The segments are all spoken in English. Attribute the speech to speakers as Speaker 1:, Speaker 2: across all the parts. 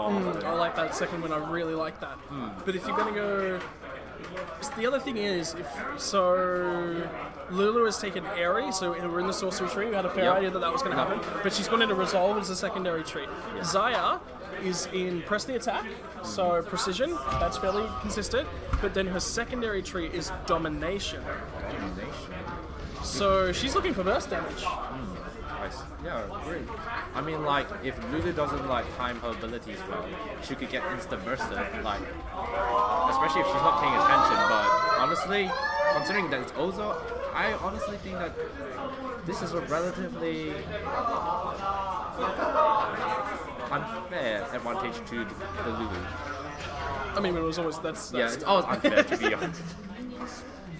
Speaker 1: I like that second win. I really like that. But if you're gonna go, the other thing is, Lulu has taken Airy, so we're in the sorcery tree. We had a fair idea that was going to happen, but she's gone into Resolve as a secondary tree. Zaya is in Press the Attack, so Precision, that's fairly consistent, but then her secondary tree is Domination. So she's looking for burst damage.
Speaker 2: Nice. Yeah, great. I mean, like, if Lulu doesn't, like, time her abilities well, she could get insta-bursted, like, especially if she's not paying attention, but honestly, considering that it's Ozo, I honestly think that this is a relatively unfair advantage to the Lulu.
Speaker 1: I mean, it was always, that's
Speaker 2: yeah, it's always unfair to be honest.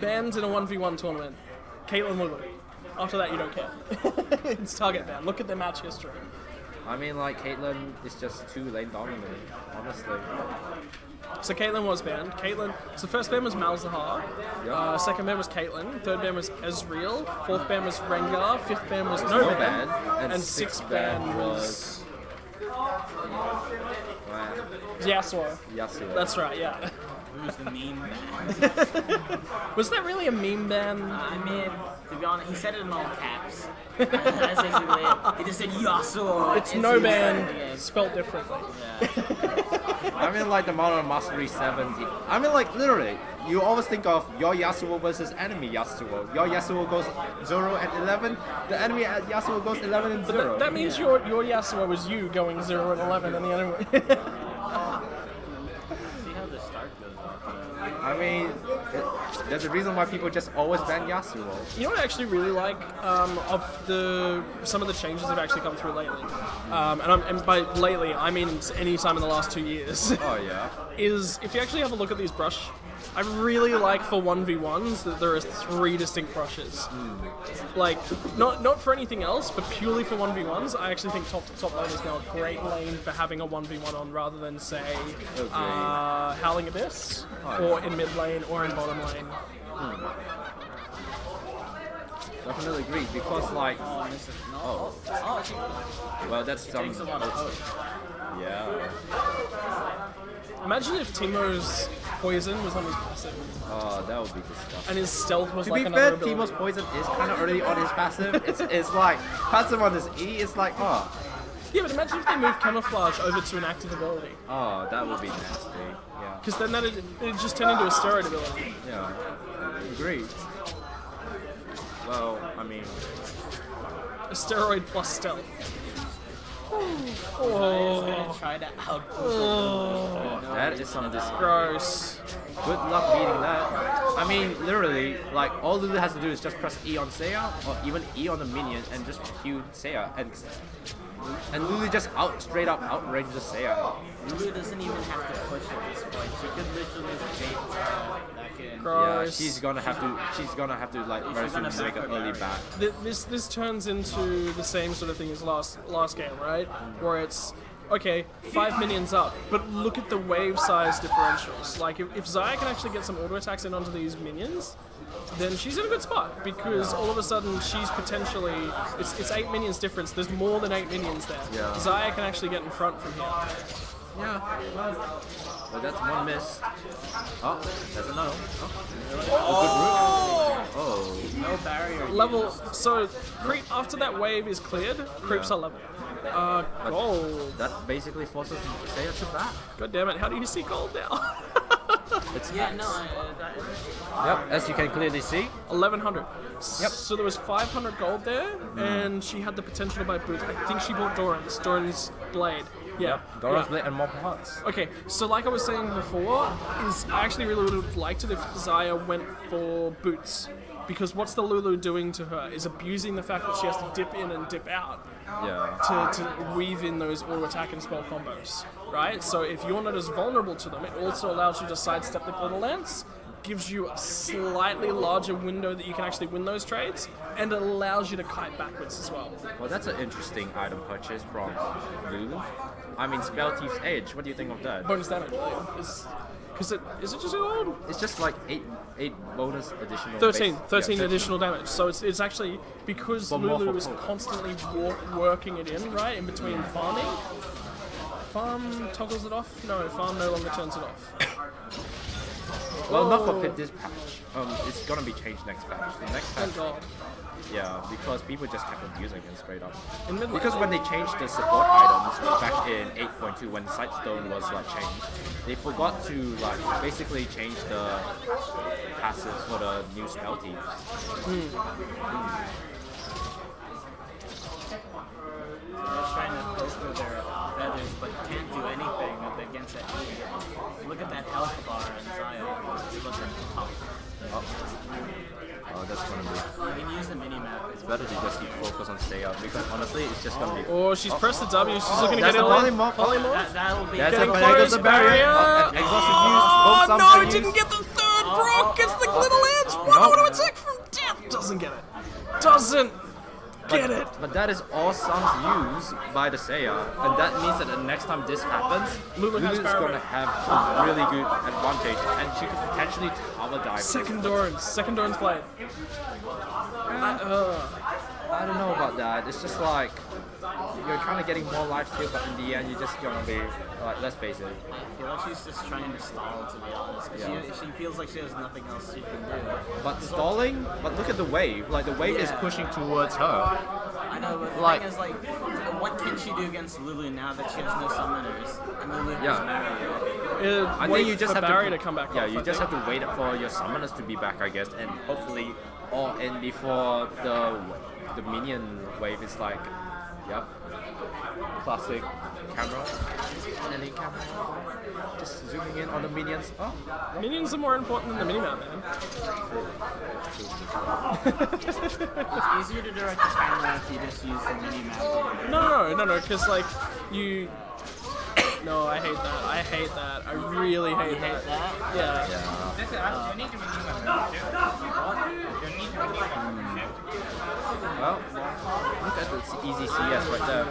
Speaker 1: Bans in a 1v1 tournament. Caitlyn Lulu. After that, you don't care. It's target ban. Look at their match history.
Speaker 2: I mean, like, Caitlyn is just too lane dominant, honestly.
Speaker 1: So Caitlyn was banned. So first ban was Malzahar.
Speaker 2: Yep.
Speaker 1: Second ban was Caitlyn. Third ban was Ezreal. Fourth ban was Rengar. Fifth ban was no ban. And sixth ban was Yasuo. That's right, yeah.
Speaker 3: Who's the meme ban?
Speaker 1: Was that really a meme ban?
Speaker 3: I mean, to be honest, he said it in all caps. That's basically it. He just said Yasuo.
Speaker 1: It's no ban, spelled differently.
Speaker 3: Yeah.
Speaker 2: I mean, like, the Modern Mastery 70. I mean, like, literally, you always think of your Yasuo versus enemy Yasuo. Your Yasuo goes 0 and 11, the enemy Yasuo goes 11 and 0.
Speaker 1: That means your Yasuo was you going 0 and 11 and the enemy.
Speaker 2: I mean, there's a reason why people just always ban Yasuo.
Speaker 1: You know what I actually really like of some of the changes that have actually come through lately, and by lately I mean any time in the last 2 years.
Speaker 2: Oh yeah.
Speaker 1: Is if you actually have a look at these brush, I really like for 1v1s that there are 3 distinct brushes. Like not for anything else, but purely for 1v1s. I actually think top lane is now a great lane for having a 1v1 on rather than say Howling Abyss or in mid lane or in bottom lane.
Speaker 2: Definitely agree because like well that's some yeah.
Speaker 1: Imagine if Teemo's poison was on his passive.
Speaker 2: Oh, that would be disgusting.
Speaker 1: And his stealth was like
Speaker 2: another
Speaker 1: another
Speaker 2: ability. Teemo's poison is kind of already on his passive. It's like passive on his E. It's like
Speaker 1: Yeah, but imagine if they moved camouflage over to an active ability.
Speaker 2: Oh, that would be nasty. Yeah.
Speaker 1: Because then it just turned into a steroid ability.
Speaker 2: Yeah. Agreed. Well, I mean,
Speaker 1: a steroid plus stealth.
Speaker 3: Try to
Speaker 2: that is some
Speaker 1: gross.
Speaker 2: Good luck beating that. I mean, literally, like, all Lulu has to do is just press E on Seiya, or even E on the minion, and just Q Seiya, and Lulu just straight up outranges Seiya.
Speaker 3: Lulu doesn't even have to push at this point. She could literally bait back in.
Speaker 1: Gross.
Speaker 2: Yeah, she's gonna have to like very soon make an early back.
Speaker 1: This turns into the same sort of thing as last game, right? Where it's okay, 5 minions up, but look at the wave size differentials. Like if Zaya can actually get some auto attacks in onto these minions, then she's in a good spot because all of a sudden she's potentially it's 8 minions difference. There's more than 8 minions there.
Speaker 2: Yeah.
Speaker 1: Zaya can actually get in front from here.
Speaker 2: Yeah, well, that's one miss. Oh, that's another. Oh,
Speaker 3: No barrier.
Speaker 1: Level. So creep after that wave is cleared, creeps are level. Gold.
Speaker 2: That basically forces Seiya to back.
Speaker 1: God damn it! How do you see gold now?
Speaker 2: It's
Speaker 3: Yeah, no.
Speaker 2: Yep, as you can clearly see.
Speaker 1: 1100.
Speaker 2: Yep.
Speaker 1: So there was 500 gold there, and she had the potential to buy boots. I think she bought Doran's blade. Yeah.
Speaker 2: Doran's blade and more pots.
Speaker 1: Okay, so like I was saying before, I actually really would have liked it if Zaya went for boots. Because what's the Lulu doing to her is abusing the fact that she has to dip in and dip out to weave in those auto attack and spell combos, right? So if you're not as vulnerable to them, it also allows you to sidestep the Portal Lance, gives you a slightly larger window that you can actually win those trades, and it allows you to kite backwards as well.
Speaker 2: Well, that's an interesting item purchase from Lulu. I mean, Spell Thief's Edge, what do you think of that?
Speaker 1: Bonus damage, is it just gold?
Speaker 2: It's just like 8 bonus additional.
Speaker 1: 13 additional damage. So it's actually because Lulu is constantly working it in, right, in between farming. Farm toggles it off? No, Farm no longer turns it off.
Speaker 2: Well, not for this patch. It's gonna be changed next patch. The next patch.
Speaker 1: Thank God.
Speaker 2: Yeah, because people just kept abusing it straight up.
Speaker 1: In mid-lane.
Speaker 2: Because when they changed the support items back in 8.2, when Sightstone was like changed, they forgot to like basically change the passives for the new spell teams.
Speaker 3: They're trying to go through their feathers, but can't do anything against it. Look at that health bar in Zion. It looks like top.
Speaker 2: Oh, that's gonna be.
Speaker 3: You can use the mini-map.
Speaker 2: It's better to just keep focus on stay up because honestly, it's just gonna be.
Speaker 1: Oh, she's pressed the W. She's looking to get in
Speaker 2: That's
Speaker 1: there.
Speaker 2: the polymorph.
Speaker 3: That'll be
Speaker 2: That's
Speaker 1: Getting
Speaker 2: it,
Speaker 1: close,
Speaker 2: the barrier.
Speaker 1: barrier.
Speaker 2: Exhaust is used. Both
Speaker 1: Oh
Speaker 2: sums
Speaker 1: no,
Speaker 2: are
Speaker 1: it didn't
Speaker 2: used.
Speaker 1: get the third. Brock gets the glitter lance. What
Speaker 2: no.
Speaker 1: auto attack from Death? Doesn't get it. Doesn't get it.
Speaker 2: But that is all sums used by the Seiya, and that means that the next time this happens,
Speaker 1: Lulu has
Speaker 2: Lulu's
Speaker 1: barrier.
Speaker 2: gonna have a really good advantage, and she could potentially tower dive.
Speaker 1: Second Doran's played.
Speaker 2: I don't know about that. It's just like you're kind of getting more life steal, but in the end, you're just gonna be like, let's face it.
Speaker 3: I feel like she's just trying to stall, to be honest. 'Cause she feels like she has nothing else she can do.
Speaker 2: But stalling, but look at the wave. Like the wave is pushing towards her.
Speaker 3: I know, but the
Speaker 2: Like-
Speaker 3: thing is, like, what can she do against Lulu now that she has no summoners? And Lulu has
Speaker 2: Yeah.
Speaker 3: barrier.
Speaker 2: I
Speaker 1: Wait
Speaker 2: think you just
Speaker 1: for
Speaker 2: have
Speaker 1: Barry
Speaker 2: to
Speaker 1: come back.
Speaker 2: Yeah,
Speaker 1: off,
Speaker 2: you
Speaker 1: I
Speaker 2: just
Speaker 1: think.
Speaker 2: have to wait for your summoners to be back, I guess, and hopefully all in before the minion wave is like, yep, classic camera, any camera, just zooming in on the minions. Oh,
Speaker 1: Minions are more important than the minimap, man.
Speaker 3: It's easier to direct the camera if you just use the mini-map.
Speaker 1: No, because like you. No, I hate that. I hate that. I really hate that. Yeah.
Speaker 2: well, look at this easy CS right there.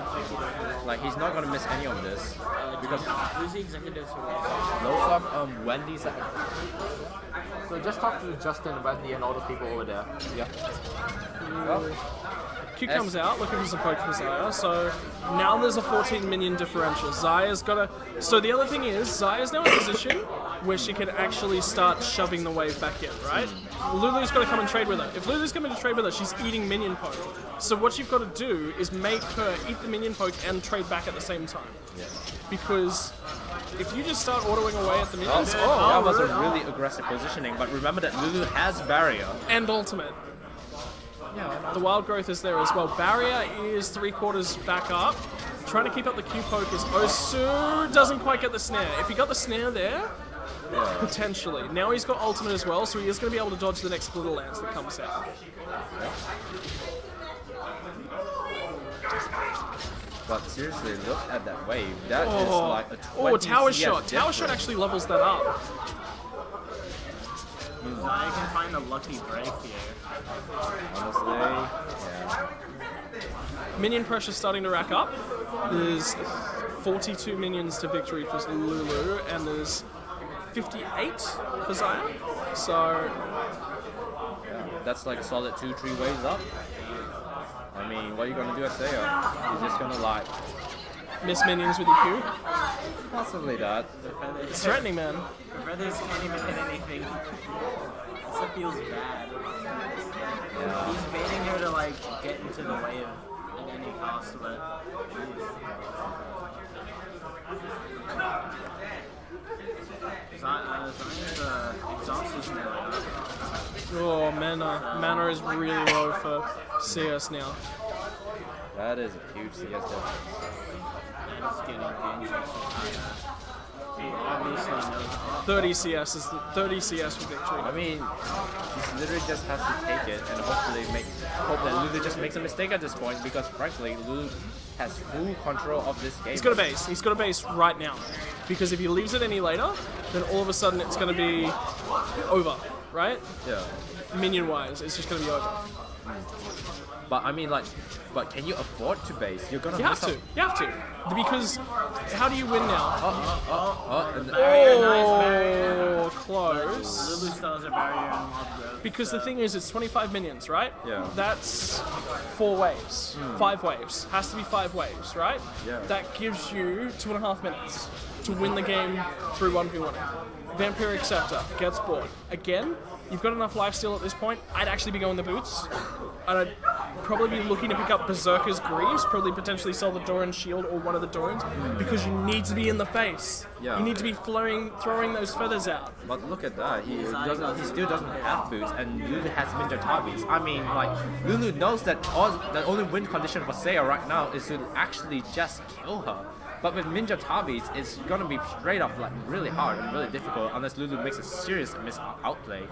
Speaker 2: Like he's not gonna miss any of this because
Speaker 3: Who's the executives for this?
Speaker 2: low sub Wendy's at.
Speaker 4: So just talk to Justin, Wendy, and all the people over there.
Speaker 2: Yeah. Well,
Speaker 1: Q comes out looking for some poke from Xayah, so now there's a 14 minion differential. Xayah's got to... So the other thing is, Xayah's now in a position where she can actually start shoving the wave back in, right? Lulu's got to come and trade with her. If Lulu's coming to trade with her, she's eating minion poke. So what you've got to do is make her eat the minion poke and trade back at the same time. Because if you just start autoing away at the minions...
Speaker 2: that was a really aggressive positioning, but remember that Lulu has barrier.
Speaker 1: And ultimate. The wild growth is there as well. Barrier is 3/4 back up. Trying to keep up the Q poke is Osu doesn't quite get the snare. If he got the snare there, potentially. Now he's got ultimate as well, so he is going to be able to dodge the next glitter lance that comes out.
Speaker 2: But seriously, look at that wave. That is like a 20
Speaker 1: Oh, tower
Speaker 2: CS
Speaker 1: shot. Tower shot
Speaker 2: difference.
Speaker 1: actually levels that up.
Speaker 3: I can find a lucky break here.
Speaker 2: Honestly, yeah.
Speaker 1: Minion pressure starting to rack up. There's 42 minions to victory for Lulu, and there's 58 for Xayah. So
Speaker 2: That's like a solid 2-3 waves up. I mean, what are you gonna do at Seiya? You're just gonna like
Speaker 1: miss minions with your Q.
Speaker 2: possibly that.
Speaker 1: It's threatening, man.
Speaker 3: The brothers can't even hit anything. This feels bad.
Speaker 2: Yeah.
Speaker 3: He's baiting her to like get into the wave at any cost, but Zion's exhaust is now.
Speaker 1: Oh, mana. Mana is really low for CS now.
Speaker 2: That is a huge CS difference.
Speaker 3: And it's getting dangerous. He obviously knows.
Speaker 1: 30 CS is 30 CS for victory.
Speaker 2: I mean, he literally just has to take it and hope that Lulu just makes a mistake at this point because frankly, Lulu has full control of this game.
Speaker 1: He's got a base. He's got a base right now. Because if he leaves it any later, then all of a sudden it's going to be over, right?
Speaker 2: Yeah.
Speaker 1: Minion-wise, it's just going to be over.
Speaker 2: But I mean, like, but can you afford to base? You're gonna
Speaker 1: You have
Speaker 2: miss
Speaker 1: to.
Speaker 2: out.
Speaker 1: You have to. Because how do you win now?
Speaker 2: And
Speaker 1: Oh, close.
Speaker 3: Lulu still has a barrier and mob growth.
Speaker 1: Because the thing is, it's 25 minions, right?
Speaker 2: Yeah.
Speaker 1: That's 4 waves. 5 waves. Has to be 5 waves, right?
Speaker 2: Yeah.
Speaker 1: That gives you 2.5 minutes to win the game through 1v1. Vampiric Scepter gets bored. Again, you've got enough lifesteal at this point. I'd actually be going the boots. And I'd probably be looking to pick up Berserker's Greaves, probably potentially sell the Doran Shield or one of the Dorans, because you need to be in the face.
Speaker 2: Yeah.
Speaker 1: You need to be throwing those feathers out.
Speaker 2: But look at that, he still doesn't have boots, and Lulu has Ninja Tabis. I mean, like, Lulu knows that the only win condition for Seiya right now is to actually just kill her. But with Ninja Tabis, it's gonna be straight up like really hard and really difficult unless Lulu makes a serious outplay.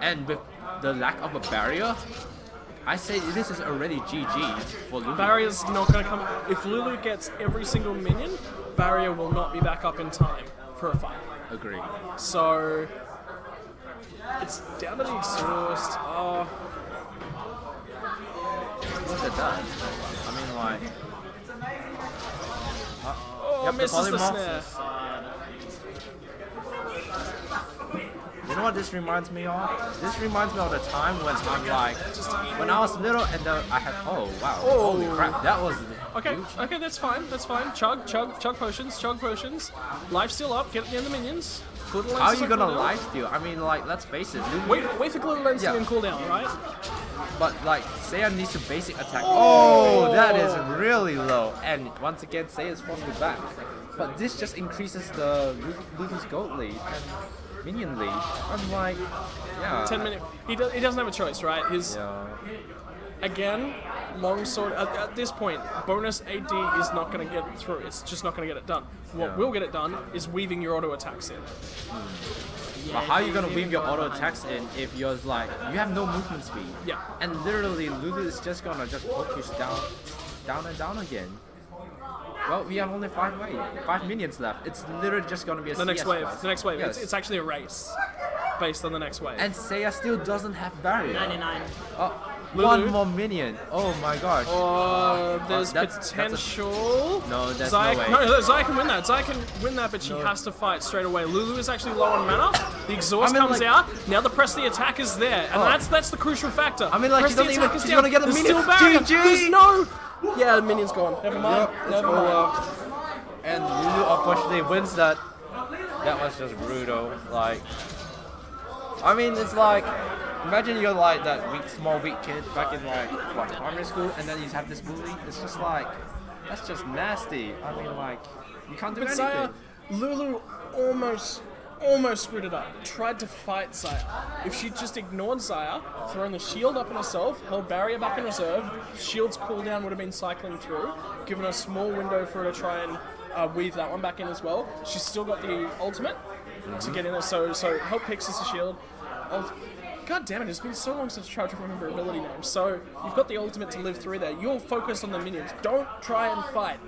Speaker 2: And with the lack of a barrier, I say this is already GG for Lulu.
Speaker 1: Barrier's not going to come. If Lulu gets every single minion, Barrier will not be back up in time for a fight.
Speaker 2: Agree.
Speaker 1: So it's down to the exhaust.
Speaker 2: Look at that. I mean, like.
Speaker 1: Oh, misses the snare.
Speaker 2: You know what this reminds me of? This reminds me of the time when I'm like, when I was little and then I had, oh wow, holy crap, that was
Speaker 1: Okay,
Speaker 2: huge.
Speaker 1: okay, that's fine, that's fine. Chug potions, chug potions. Life steal up, get near the minions. Glitter
Speaker 2: How are
Speaker 1: lenses
Speaker 2: you gonna
Speaker 1: cooldown.
Speaker 2: lifesteal? I mean, like, let's face it, Lulu,
Speaker 1: Wait for glitter lenses
Speaker 2: Yeah.
Speaker 1: and cooldown, right?
Speaker 2: but like, Seiya needs to basic attack. Oh, that is really low. And once again, Seiya is forced to back. But this just increases the Lulu's gold lead and minion lead. I'm like, yeah.
Speaker 1: 10 minutes. He doesn't have a choice, right?
Speaker 2: Yeah.
Speaker 1: Again, longsword. At this point, bonus AD is not going to get through. It's just not going to get it done. What
Speaker 2: Yeah.
Speaker 1: will get it done is weaving your auto attacks in.
Speaker 2: But how are you gonna weave your auto attacks in if you're like, you have no movement speed?
Speaker 1: Yeah.
Speaker 2: And literally, Lulu is just gonna poke you down and down again. Well, we have only 5 minions left. It's literally just gonna be a
Speaker 1: The next
Speaker 2: CS
Speaker 1: wave.
Speaker 2: fight.
Speaker 1: The next wave.
Speaker 2: Yes.
Speaker 1: It's actually a race based on the next wave.
Speaker 2: And Seiya still doesn't have barrier.
Speaker 3: 99.
Speaker 2: Oh,
Speaker 1: Lulu?
Speaker 2: one more minion. Oh my gosh.
Speaker 1: There's
Speaker 2: that's a-
Speaker 1: potential.
Speaker 2: No, there's
Speaker 1: Zaya,
Speaker 2: no way.
Speaker 1: No, Zaya can win that. Zaya can win that, but she has to fight straight away. Lulu is actually low on mana. The exhaust
Speaker 2: I mean,
Speaker 1: comes
Speaker 2: like-
Speaker 1: out. Now the press the attack is there, and
Speaker 2: Oh.
Speaker 1: that's the crucial factor.
Speaker 2: I mean, like,
Speaker 1: press
Speaker 2: she
Speaker 1: the
Speaker 2: doesn't
Speaker 1: attack
Speaker 2: even-
Speaker 1: is
Speaker 2: she's
Speaker 1: down.
Speaker 2: gonna get a
Speaker 1: There's
Speaker 2: minion.
Speaker 1: still barrier.
Speaker 2: GG.
Speaker 1: There's no. Yeah, the minion's gone. Never mind. Never mind.
Speaker 2: And Lulu unfortunately wins that. That was just brutal. Like, I mean, it's like, imagine you're like that small weak kid back in like what, primary school, and then you have this bully. It's just like, that's just nasty. I mean, like, you can't do
Speaker 1: But
Speaker 2: anything.
Speaker 1: Zaya, Lulu almost screwed it up. Tried to fight Zaya. If she just ignored Zaya, thrown the shield up on herself, held barrier back in reserve, shield's cooldown would have been cycling through, given a small window for her to try and weave that one back in as well. She's still got the ultimate to get in there, so help Pix is a shield. God damn it, it's been so long since I tried to remember ability names. So you've got the ultimate to live through there. You'll focus on the minions. Don't try and fight.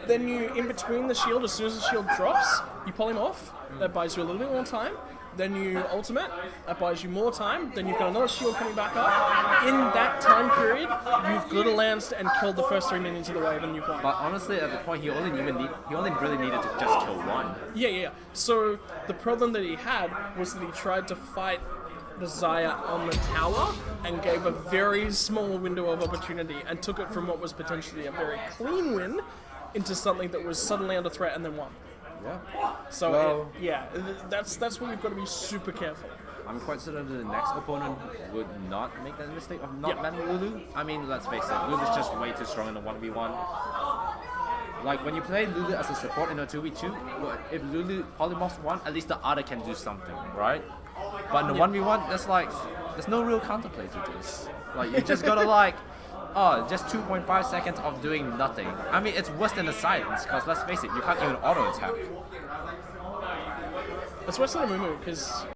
Speaker 1: Then you, in between the shield, as soon as the shield drops, you pull him off. That buys you a little bit more time. Then you ultimate. That buys you more time. Then you've got another shield coming back up. In that time period, you've glitter lanced and killed the first 3 minions of the wave, and you've won.
Speaker 2: But honestly, at the point, he only really needed to just kill one.
Speaker 1: Yeah. So the problem that he had was that he tried to fight the Zaya on the tower and gave a very small window of opportunity and took it from what was potentially a very clean win into something that was suddenly under threat and then won.
Speaker 2: Yeah.
Speaker 1: So
Speaker 2: Well-
Speaker 1: that's where you've got to be super careful.
Speaker 2: I'm quite certain the next opponent would not make that mistake of not
Speaker 1: Yeah.
Speaker 2: landing Lulu. I mean, let's face it, Lulu's just way too strong in the 1v1. Like, when you play Lulu as a support in a 2v2, if Lulu polymorphs one, at least the other can do something, right? But in the 1v1, there's no real counterplay to this. Like, you just gotta like, just 2.5 seconds of doing nothing. I mean, it's worse than the silence, because let's face it, you can't even auto attack.
Speaker 1: It's worse than a Mumu because